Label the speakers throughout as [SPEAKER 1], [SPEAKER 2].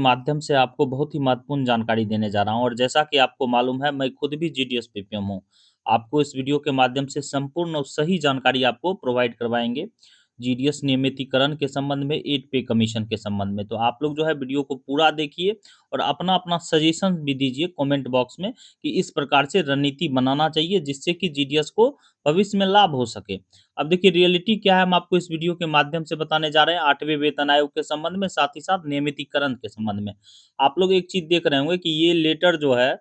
[SPEAKER 1] माध्यम से आपको बहुत ही महत्वपूर्ण जानकारी देने जा रहा हूँ और जैसा कि आपको मालूम है मैं खुद भी जीडीएस पीपीएम हूँ। आपको इस वीडियो के माध्यम से संपूर्ण और सही जानकारी आपको प्रोवाइड करवाएँगे, जीडीएस नियमितीकरण के संबंध में, 8 पे कमीशन के संबंध में। तो आप लोग जो है वीडियो को पूरा देखिए और अपना-अपना सजेशन भी दीजिए कमेंट बॉक्स में कि इस प्रकार से रणनीति बनाना चाहिए जिससे कि जीडीएस को भविष्य में लाभ हो सके। अब देखिए रियलिटी क्या है हम आपको इस वीडियो के माध्यम से बताने जा रहे हैं 8वें वेतन आयोग के संबंध में, साथ ही साथ नियमितीकरण के संबंध में। आप लोग एक चीज़ देख रहे होंगे कि ये लेटर जो है,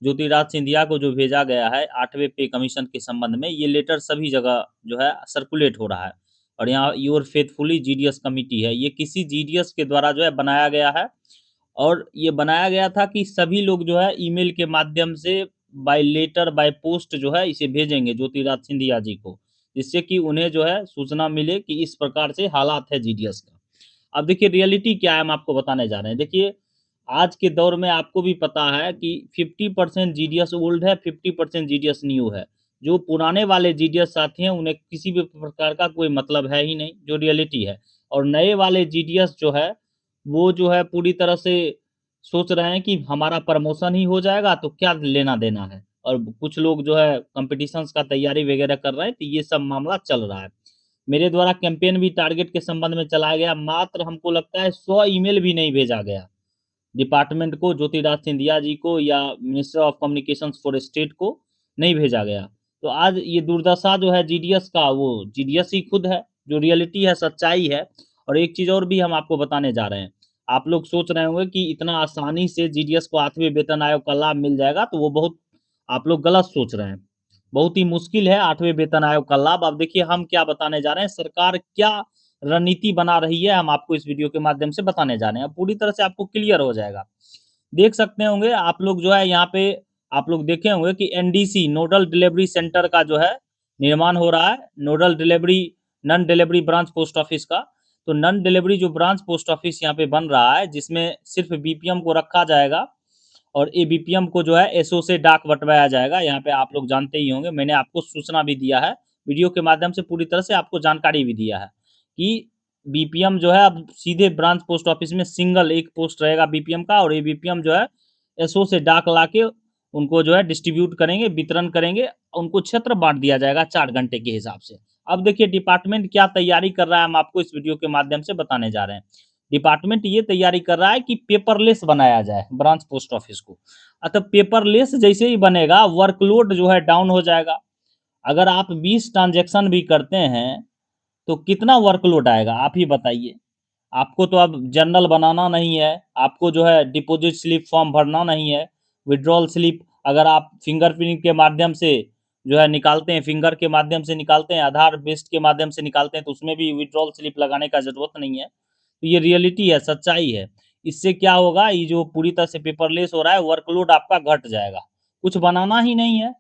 [SPEAKER 1] ज्योतिराज सिंधिया को जो भेजा गया है 8वें पे कमीशन के संबंध में, ये लेटर सभी जगह जो है सर्कुलेट हो रहा है। और यहाँ योर फेथफुली जीडीएस कमिटी है, ये किसी जीडीएस के द्वारा जो है बनाया गया है और ये बनाया गया था कि सभी लोग जो है ईमेल के माध्यम से बाय लेटर, बाय पोस्ट जो है इसे भेजेंगे ज्योतिराज सिंधिया जी को, जिससे कि उन्हें जो है सूचना मिले कि इस प्रकार से हालात है जीडीएस का। अब देखिए रियलिटी क्या है हम आपको बताने जा रहे हैं। देखिए, आज के दौर में आपको भी पता है कि 50% जीडीएस ओल्ड है, 50% जीडीएस न्यू है। जो पुराने वाले जीडीएस साथी हैं उन्हें किसी भी प्रकार का कोई मतलब है ही नहीं, जो रियलिटी है। और नए वाले जीडीएस जो है, वो जो है पूरी तरह से सोच रहे हैं कि हमारा प्रमोशन ही हो जाएगा तो क्या लेना-देना है। और कुछ लोग जो है कॉम्पिटिशन्स का तैयारी वगैरह कर रहे हैं, तो ये सब मामला चल रहा है। मेरे द्वारा कैंपेन भी टारगेट के संबंध में चलाया गया, मात्र हमको लगता है 100 ईमेल भी नहीं भेजा गया। डिपार्टमेंट को, ज्योतिराज सिंधिया जी को या minister of communications for state को नहीं भेजा गया। तो आज ये दुर्दशा जो है जीडीएस का, वो जीडीएस ही खुद है, जो रियलिटी है, सच्चाई है। और एक चीज़ और भी हम आपको बताने जा रहे हैं। आप लोग सोच रहे होंगे कि इतना आसानी से जीडीएस को 8वें वेतन आयोग का लाभ मिल जाएगा, तो वो बहुत आप लोग गलत सोच रहे हैं। बहुत ही मुश्किल है 8वें वेतन आयोग का लाभ। अब देखिए हम क्या बताने जा रहे हैं, सरकार क्या रणनीति बना रही है, हम आपको इस वीडियो के माध्यम से बताने जा रहे हैं। अब पूरी तरह से आपको क्लियर हो जाएगा। देख सकते होंगे आप लोग जो है यहाँ पे, आप लोग देखे होंगे कि एनडीसी नोडल डिलीवरी सेंटर का जो है निर्माण हो रहा है। Nodal delivery, non delivery branch post office का। तो नॉन डिलीवरी जो ब्रांच पोस्ट ऑफिस यहाँ पे बन रहा है, जिसमें सिर्फ बीपीएम को रखा जाएगा और एबीपीएम को जो है एसओ से डाक बंटवाया जाएगा। यहाँ पे आप लोग जानते ही होंगे, मैंने आपको सूचना भी दिया है, वीडियो के माध्यम से पूरी तरह से आपको जानकारी भी दिया है कि बीपीएम जो है अब सीधे ब्रांच पोस्ट ऑफिस में सिंगल एक पोस्ट रहेगा बीपीएम का, और एबीपीएम जो है एसओ से डाक लाके उनको जो है डिस्ट्रीब्यूट करेंगे, वितरण करेंगे, उनको क्षेत्र बांट दिया जाएगा 4 घंटे के हिसाब से। अब देखिए डिपार्टमेंट क्या तैयारी कर रहा है, हम आपको इस वीडियो के माध्यम से बताने जा रहे हैं। डिपार्टमेंट ये तैयारी कर रहा है कि पेपरलेस बनाया जाए ब्रांच पोस्ट ऑफिस को। अतः पेपरलेस जैसे ही बनेगा, वर्कलोड जो है डाउन हो जाएगा। अगर आप 20 ट्रांजैक्शन भी करते हैं तो कितना वर्कलोड आएगा आप ही बताइए। आपको तो अब जर्नल बनाना नहीं है, आपको जो है डिपॉजिट स्लिप फॉर्म भरना नहीं है, विड्रॉल स्लिप अगर आप फिंगरप्रिंट के माध्यम से जो है निकालते हैं, फिंगर के माध्यम से निकालते हैं, आधार बेस्ड के माध्यम से निकालते हैं, तो उसमें भी विड्रॉल स्लिप लगाने का ज़रूरत नहीं है। तो ये रियलिटी है, सच्चाई है। इससे क्या होगा, ये जो पूरी तरह से पेपरलेस हो रहा है, वर्कलोड आपका घट जाएगा। कुछ बनाना ही नहीं है,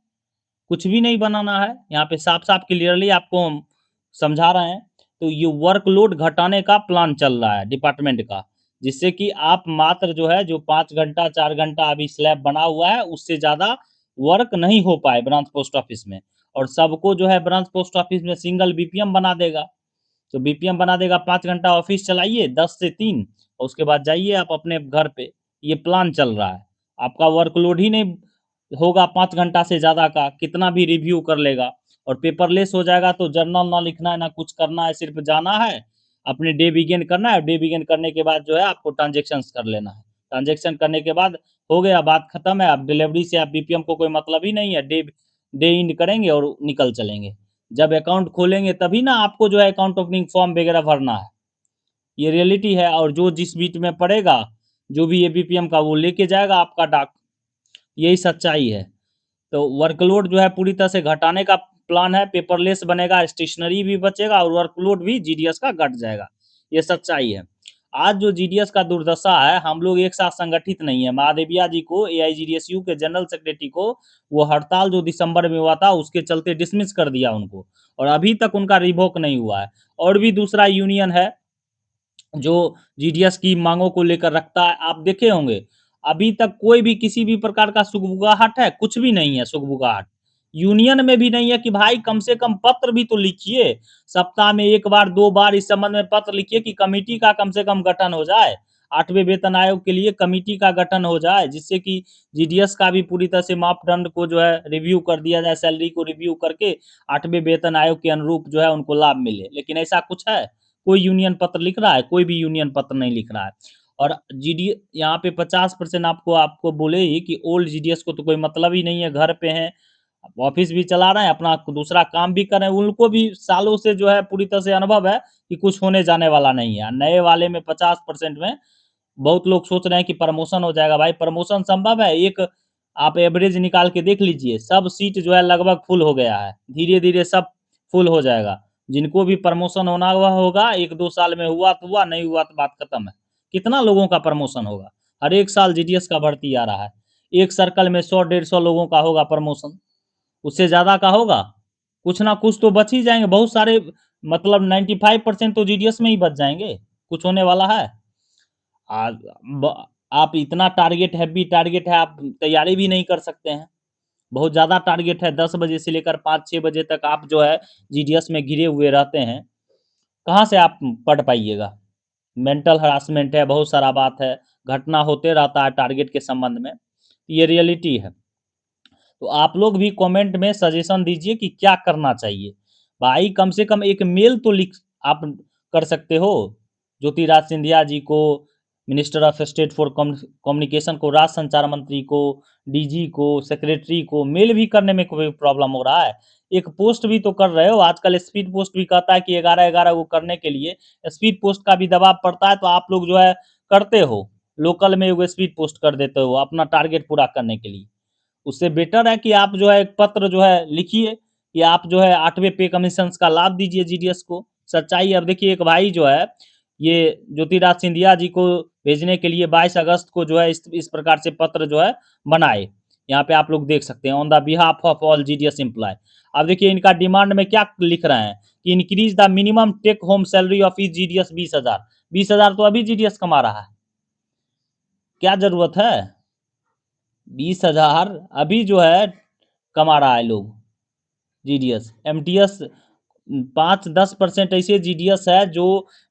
[SPEAKER 1] कुछ भी नहीं बनाना है। यहाँ पे साफ-साफ क्लियरली आपको हम समझा रहे हैं। तो ये वर्कलोड घटाने का प्लान चल रहा है डिपार्टमेंट का, जिससे कि आप मात्र जो है जो 5 घंटा 4 घंटा अभी स्लैब बना हुआ है, उससे ज़्यादा वर्क नहीं हो पाए ब्रांच पोस्ट ऑफिस में। और सबको जो है ब्रांच पोस्ट ऑफिस में सिंगल बीपीएम बना देगा। तो बीपीएम बना देगा, 5 घंटा ऑफिस चलाइए 10 से 3 और उसके बाद जाइए आप अपने घर पे। ये प्लान चल रहा है। आपका वर्कलोड ही नहीं होगा 5 घंटा से ज़्यादा का, कितना भी रिव्यू कर लेगा। और पेपरलेस हो जाएगा तो जर्नल ना लिखना है, ना कुछ करना है, सिर्फ जाना है, अपने डे बिगिन करना है, डे बिगिन करने के बाद जो है आपको ट्रांज़ैक्शंस कर लेना है। ट्रांज़ैक्शन करने के बाद हो गया, बात खत्म है। अब डिलीवरी से आप बीपीएम को कोई मतलब ही नहीं है, डे डे एंड करेंगे और निकल चलेंगे। जब अकाउंट खोलेंगे तभी ना आपको जो है अकाउंट ओपनिंग फॉर्म वगैरह भरना है। ये रियलिटी है। और जो जिस बीट में पड़ेगा, जो भी एबीपीएम का, वो लेके जाएगा आपका डाक। यही सच्चाई है। तो वर्कलोड जो है पूरी तरह से घटाने का प्लान है, पेपरलेस बनेगा, स्टेशनरी भी बचेगा और वर्कलोड भी जीडीएस का घट जाएगा। ये सच्चाई है। आज जो जीडीएस का दुर्दशा है, हम लोग एक साथ संगठित नहीं है। महादेविया जी को, एआईजीडीएसयू के जनरल सेक्रेटरी को, वो हड़ताल जो दिसंबर में हुआ था उसके चलते डिसमिस कर दिया उनको, और अभी तक उनका रिवोक नहीं हुआ है। और भी दूसरा यूनियन है जो जीडीएस की मांगों को लेकर रखता है। आप देखे होंगे अभी तक कोई भी किसी भी प्रकार का सुगबुगाहट है, कुछ भी नहीं है सुगबुगाहट। यूनियन में भी नहीं है कि भाई कम से कम पत्र भी तो लिखिए, सप्ताह में 1 बार 2 बार इस संबंध में पत्र लिखिए कि कमेटी का कम से कम गठन हो जाए। 8वें वेतन आयोग के लिए कमिटी का गठन हो जाए, जिससे कि जीडीएस का भी पूरी तरह से मापदंड को जो है रिव्यू कर दिया जाए, सैलरी को रिव्यू करके 8वें वेतन आयोग के अनुरूप जो है उनको लाभ मिले। लेकिन ऐसा कुछ है? कोई यूनियन पत्र लिख रहा है? कोई भी यूनियन पत्र नहीं लिख रहा है। और जीडी यहाँ पे 50% आपको आपको बोले ही कि ओल्ड जीडीएस को तो कोई मतलब ही नहीं है, घर पे हैं, ऑफिस भी चला रहे हैं, अपना दूसरा काम भी कर रहे हैं, उनको भी सालों से जो है पूरी तरह से अनुभव है कि कुछ होने जाने वाला नहीं है। नए वाले में 50% में बहुत लोग सोच रहे हैं कि प्रमोशन हो जाएगा। भाई प्रमोशन संभव है? एक आप एवरेज निकाल के देख लीजिए, सब सीट जो है लगभग फुल हो गया है, धीरे धीरे सब फुल हो जाएगा। जिनको भी प्रमोशन होना हुआ होगा 1-2 साल में, हुआ तो हुआ, नहीं हुआ तो बात खत्म है। कितना लोगों का प्रमोशन होगा? हर एक साल जीडीएस का भर्ती आ रहा है, एक सर्कल में 100-150 लोगों का होगा प्रमोशन, उससे ज़्यादा का होगा? कुछ ना कुछ तो बच ही जाएंगे, बहुत सारे, मतलब 95% तो जीडीएस में ही बच जाएंगे। कुछ होने वाला है? आज आप इतना टारगेट, हैवी टारगेट है, आप तैयारी भी नहीं कर सकते हैं। बहुत ज़्यादा टारगेट है, 10 बजे से लेकर 5-6 बजे तक आप जो है जीडीएस में घिरे हुए रहते हैं। कहाँ से आप पढ़ पाइएगा? मेंटल हरासमेंट है, बहुत सारा बात है, घटना होते रहता है टारगेट के संबंध में, ये रियलिटी है। तो आप लोग भी कमेंट में सजेशन दीजिए कि क्या करना चाहिए। भाई कम से कम एक मेल तो लिख आप कर सकते हो ज्योतिराज सिंधिया जी को, minister of state for communication को, राज्य संचार मंत्री को, डीजी को, सेक्रेटरी को मेल भी करने में कोई प्रॉब्लम हो रहा है? एक पोस्ट भी तो कर रहे हो। आजकल स्पीड पोस्ट भी कहता है कि 11-11 को करने के लिए स्पीड पोस्ट का भी दबाव पड़ता है, तो आप लोग जो है करते हो, लोकल में एगो स्पीड पोस्ट कर देते हो अपना टारगेट पूरा करने के लिए। उससे बेटर है कि आप जो है एक पत्र जो है लिखिए कि आप जो है 8वें पे कमीशन का लाभ दीजिए जीडीएस को। सच्चाई अब देखिए, एक भाई जो है ये ज्योतिराज सिंधिया जी को भेजने के लिए 22 अगस्त को जो है इस प्रकार से पत्र जो है बनाए। यहाँ पे आप लोग देख सकते हैं, on the behalf of all GDS employee. अब देखिए इनका डिमांड में क्या लिख रहे हैं कि increase the minimum take home salary of E GDS 20,000। 20,000 तो अभी जीडीएस कमा रहा है, क्या जरूरत है? 20,000 अभी जो है कमा रहा है लोग जीडीएस। एमटीएस 5-10% ऐसे जीडीएस है जो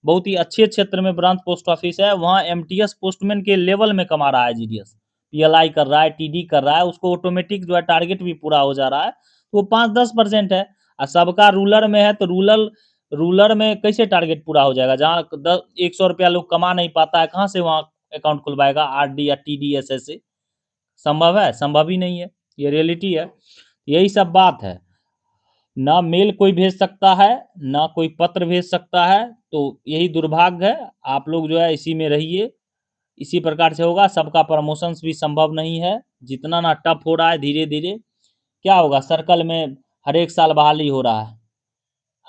[SPEAKER 1] बहुत ही अच्छे क्षेत्र में ब्रांच पोस्ट ऑफिस है, वहाँ एमटीएस पोस्टमैन के लेवल में कमा रहा है जीडीएस, पीएलआई कर रहा है, टीडी कर रहा है, उसको ऑटोमेटिक जो है टारगेट भी पूरा हो जा रहा है, तो वो 5-10% है। और सबका रूरल में है, तो रूरल रूरल में कैसे टारगेट पूरा हो जाएगा? जहाँ 100 रुपया लोग कमा नहीं पाता है, कहाँ से वहाँ अकाउंट खुलवाएगा आरडी या टीडी ऐसे? संभव है? संभव ही नहीं है, ये रियलिटी है। यही सब बात है, ना मेल कोई भेज सकता है, ना कोई पत्र भेज सकता है, तो यही दुर्भाग्य है। आप लोग जो है इसी में रहिए, इसी प्रकार से होगा। सबका प्रमोशंस भी संभव नहीं है, जितना ना टफ हो रहा है धीरे धीरे। क्या होगा सर्कल में? हर एक साल बहाली हो रहा है,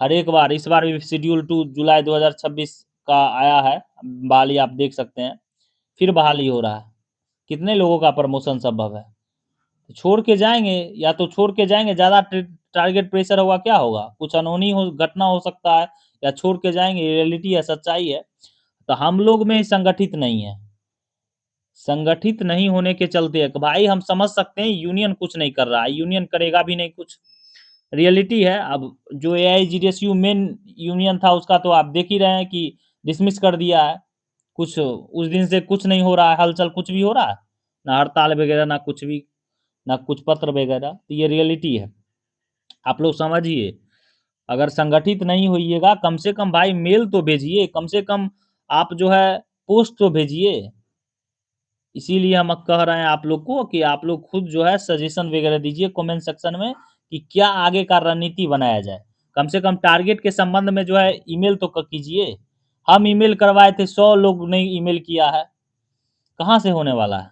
[SPEAKER 1] हर एक बार। इस बार भी शेड्यूल 2 जुलाई 2026 का आया है, बहाली आप देख सकते हैं, फिर बहाली हो रहा है। कितने लोगों का प्रमोशन संभव है? छोड़ के जाएंगे, या तो छोड़ के जाएंगे, ज़्यादा टारगेट प्रेशर होगा, क्या होगा? कुछ अनहोनी हो, घटना हो सकता है, या छोड़ के जाएंगे, रियलिटी है, सच्चाई है। तो हम लोग में संगठित नहीं है, संगठित नहीं होने के चलते भाई हम समझ सकते हैं यूनियन कुछ नहीं कर रहा है, यूनियन करेगा भी नहीं कुछ, रियलिटी है। अब जो एआईजीडीएसयू मेन यूनियन था उसका तो आप देख ही रहे हैं कि डिसमिस कर दिया है। कुछ उस दिन से कुछ नहीं हो रहा है, हलचल कुछ भी हो रहा है? ना हड़ताल वगैरह, ना कुछ भी, ना कुछ पत्र वगैरह। तो ये रियलिटी है, आप लोग समझिए। अगर संगठित नहीं होइएगा, कम से कम भाई मेल तो भेजिए, कम से कम आप जो है पोस्ट तो भेजिए। इसीलिए हम कह रहे हैं आप लोग को कि आप लोग खुद जो है सजेशन वगैरह दीजिए कमेंट सेक्शन में कि क्या आगे का रणनीति बनाया जाए। कम से कम टारगेट के संबंध में जो है ईमेल तो कीजिए। हम ईमेल करवाए थे, 100 लोग ने ईमेल किया है, कहाँ से होने वाला है?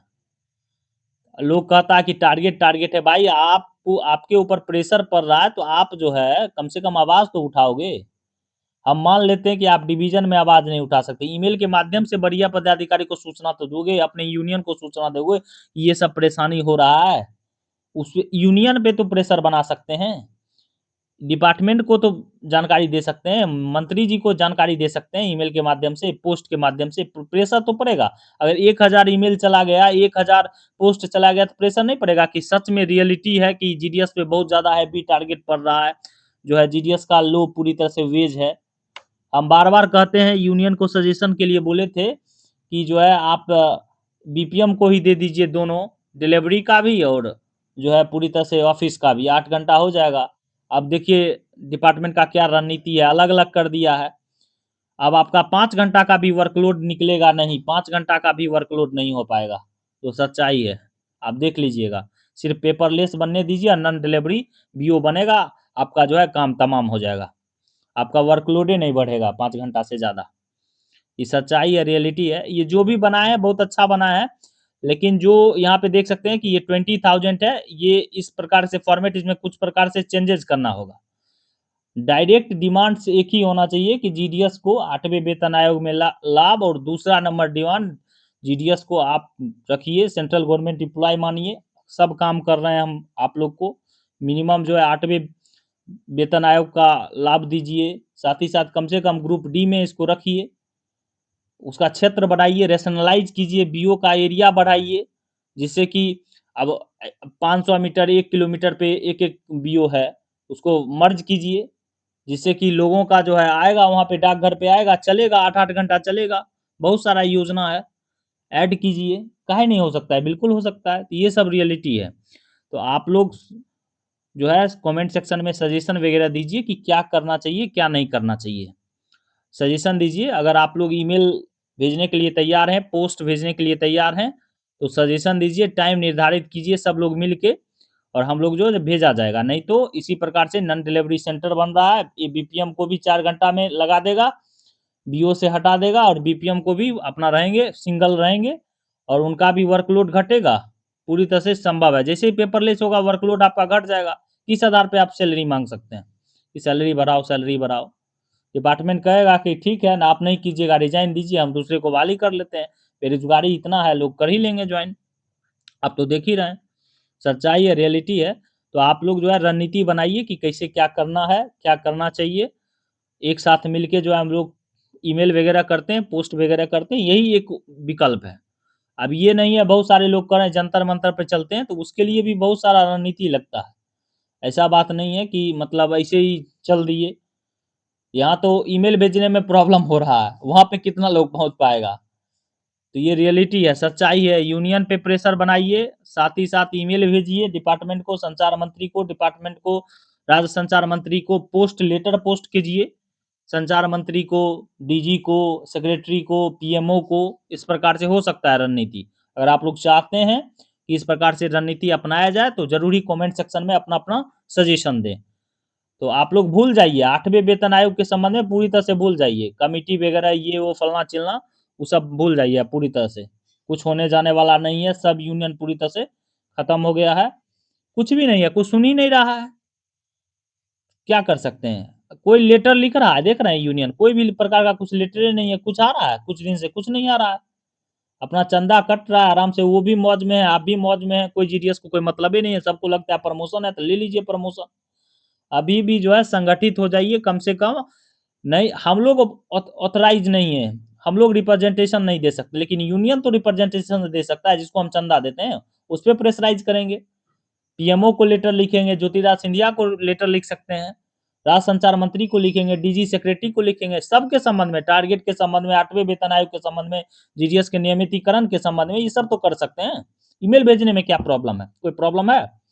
[SPEAKER 1] लोग कहता है कि टारगेट टारगेट है। भाई आपको, आपके ऊपर प्रेशर पड़ रहा है, तो आप जो है कम से कम आवाज तो उठाओगे। हम मान लेते हैं कि आप डिवीजन में आवाज नहीं उठा सकते, ईमेल के माध्यम से बढ़िया पदाधिकारी को सूचना तो दोगे, अपने यूनियन को सूचना दोगे ये सब परेशानी हो रहा है। उस यूनियन पे तो प्रेशर बना सकते हैं, डिपार्टमेंट को तो जानकारी दे सकते हैं, मंत्री जी को जानकारी दे सकते हैं ईमेल के माध्यम से, पोस्ट के माध्यम से। प्रेशर तो पड़ेगा। अगर 1000 ईमेल चला गया, 1000 पोस्ट चला गया, तो प्रेशर नहीं पड़ेगा कि सच में रियलिटी है कि जीडीएस पे बहुत ज़्यादा हैवी टारगेट पड़ रहा है, जो है जीडीएस का लो पूरी तरह से वेज है। हम बार बार कहते हैं, यूनियन को सजेशन के लिए बोले थे कि जो है आप बीपीएम को ही दे दीजिए दोनों, डिलीवरी का भी और जो है पूरी तरह से ऑफिस का भी, 8 घंटा हो जाएगा। अब देखिए डिपार्टमेंट का क्या रणनीति है, अलग-अलग कर दिया है। अब आपका 5 घंटा का भी वर्कलोड निकलेगा नहीं, 5 घंटा का भी वर्कलोड नहीं हो पाएगा, तो सच्चाई है। आप देख लीजिएगा, सिर्फ पेपरलेस बनने दीजिए, नॉन डिलीवरी बीओ बनेगा, आपका जो है काम तमाम हो जाएगा। आपका वर्कलोड ही नहीं बढ़ेगा 5 घंटा से ज़्यादा। ये सच्चाई है, रियलिटी है। ये जो भी बनाया है बहुत अच्छा बनाया है, लेकिन जो यहाँ पे देख सकते हैं कि ये 20,000 है, ये इस प्रकार से फॉर्मेट, इसमें कुछ प्रकार से चेंजेस करना होगा। डायरेक्ट डिमांड्स एक ही होना चाहिए कि जीडीएस को 8वें वेतन आयोग में लाभ, और दूसरा नंबर डिमांड जीडीएस को आप रखिए, सेंट्रल गवर्नमेंट एम्प्लॉय मानिए, सब काम कर रहे हैं हम आप लोग को। मिनिमम जो है 8वें वेतन आयोग का लाभ दीजिए, साथ ही साथ कम से कम ग्रुप डी में इसको रखिए, उसका क्षेत्र बढ़ाइए, रैशनलाइज कीजिए, बीओ का एरिया बढ़ाइए, जिससे कि अब 500 मीटर 1 किलोमीटर पे एक-एक बीओ है, उसको मर्ज कीजिए, जिससे कि लोगों का जो है आएगा वहाँ पे, डाकघर पे आएगा, चलेगा 8-8 घंटा चलेगा। बहुत सारा योजना है, ऐड कीजिए, काहे नहीं हो सकता है? बिल्कुल हो सकता है। तो ये सब रियलिटी है। तो आप लोग जो है कमेंट सेक्शन में सजेशन वगैरह दीजिए कि क्या करना चाहिए, क्या नहीं करना चाहिए। सजेशन दीजिए। अगर आप लोग ईमेल भेजने के लिए तैयार हैं, पोस्ट भेजने के लिए तैयार हैं, तो सजेशन दीजिए, टाइम निर्धारित कीजिए सब लोग मिल के, और हम लोग जो है भेजा जाएगा। नहीं तो इसी प्रकार से नॉन डिलीवरी सेंटर बन रहा है, ये बीपीएम को भी 4 घंटा में लगा देगा, बीओ से हटा देगा, और बीपीएम को भी अपना रहेंगे, सिंगल रहेंगे, और उनका भी वर्कलोड घटेगा। पूरी तरह से संभव है। जैसे ही पेपरलेस होगा वर्कलोड आपका घट जाएगा। किस आधार पे आप सैलरी माँग सकते हैं कि सैलरी बढ़ाओ, सैलरी बढ़ाओ? डिपार्टमेंट कहेगा कि ठीक है ना, आप नहीं कीजिएगा, रिजाइन दीजिए, हम दूसरे को बहाली कर लेते हैं। बेरोजगारी इतना है, लोग कर ही लेंगे ज्वाइन। आप तो देख ही रहे हैं, सच्चाई है, रियलिटी है। तो आप लोग जो है रणनीति बनाइए कि कैसे क्या करना है, क्या करना चाहिए। एक साथ मिलके जो है हम लोग ईमेल वगैरह करते हैं, पोस्ट वगैरह करते हैं, यही एक विकल्प है। अब ये नहीं है बहुत सारे लोग कर रहे हैं, जंतर-मंतर पे चलते हैं, तो उसके लिए भी बहुत सारा रणनीति लगता है। ऐसा बात नहीं है कि मतलब ऐसे ही चल दिए। यहाँ तो ईमेल भेजने में प्रॉब्लम हो रहा है, वहाँ पे कितना लोग पहुँच पाएगा? तो ये रियलिटी है, सच्चाई है। यूनियन पे प्रेशर बनाइए, साथ ही साथ ईमेल भेजिए डिपार्टमेंट को, संचार मंत्री को, डिपार्टमेंट को, राज्य संचार मंत्री को पोस्ट लेटर पोस्ट कीजिए। संचार मंत्री को, डीजी को, सेक्रेटरी को, पीएमओ को, इस प्रकार से हो सकता है रणनीति। अगर आप लोग चाहते हैं कि इस प्रकार से रणनीति अपनाया जाए, तो ज़रूर ही कमेंट सेक्शन में अपना-अपना सजेशन दें। तो आप लोग भूल जाइए, 8वें वेतन आयोग के संबंध में पूरी तरह से भूल जाइए। कमिटी वगैरह ये वो फलना-चिलना, वो सब भूल जाइए आप पूरी तरह से। कुछ होने जाने वाला नहीं है, सब यूनियन पूरी तरह से खत्म हो गया है। कुछ भी नहीं है, कुछ सुन ही नहीं रहा है। क्या कर सकते हैं? कोई लेटर लिख रहा है, देख रहे हैं यूनियन, कोई भी प्रकार का कुछ लेटर ही नहीं है, कुछ आ रहा है? कुछ दिन से कुछ नहीं आ रहा है। अपना चंदा कट रहा है आराम से, वो भी मौज में है, आप भी मौज में हैं, कोई जीडीएस को कोई मतलब ही नहीं है, सबको लगता है प्रमोशन है तो ले लीजिए प्रमोशन। अभी भी जो है संगठित हो जाइए कम से कम। नहीं, हम लोग ऑथराइज नहीं है, हम लोग रिप्रेजेंटेशन नहीं दे सकते, लेकिन यूनियन तो रिप्रेजेंटेशन दे सकता है, जिसको हम चंदा देते हैं, उस पे प्रेशराइज करेंगे। पीएमओ को लेटर लिखेंगे, ज्योतिराज सिंधिया को लेटर लिख सकते हैं, राज्य संचार मंत्री को लिखेंगे, डीजी सेक्रेटरी को लिखेंगे, सबके संबंध में, टारगेट के संबंध में, 8वें वेतन आयोग के संबंध में, जीडीएस के नियमितीकरण के संबंध में, ये सब तो कर सकते हैं। ईमेल भेजने में क्या प्रॉब्लम है? कोई प्रॉब्लम है?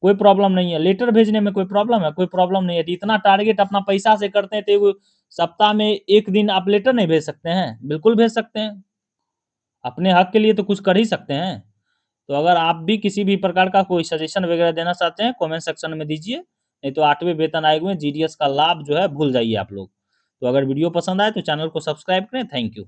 [SPEAKER 1] कोई प्रॉब्लम नहीं है। लेटर भेजने में कोई प्रॉब्लम है? कोई प्रॉब्लम नहीं है। तो इतना टारगेट अपना पैसा से करते हैं, तो एगो सप्ताह में 1 दिन आप लेटर नहीं भेज सकते हैं? बिल्कुल भेज सकते हैं। अपने हक के लिए तो कुछ कर ही सकते हैं। तो अगर आप भी किसी भी प्रकार का कोई सजेशन वगैरह देना चाहते हैं, कमेंट सेक्शन में दीजिए। नहीं तो 8वें वेतन आयोग में जीडीएस का लाभ जो है भूल जाइए आप लोग। तो अगर वीडियो पसंद आए तो चैनल को सब्सक्राइब करें। Thank you.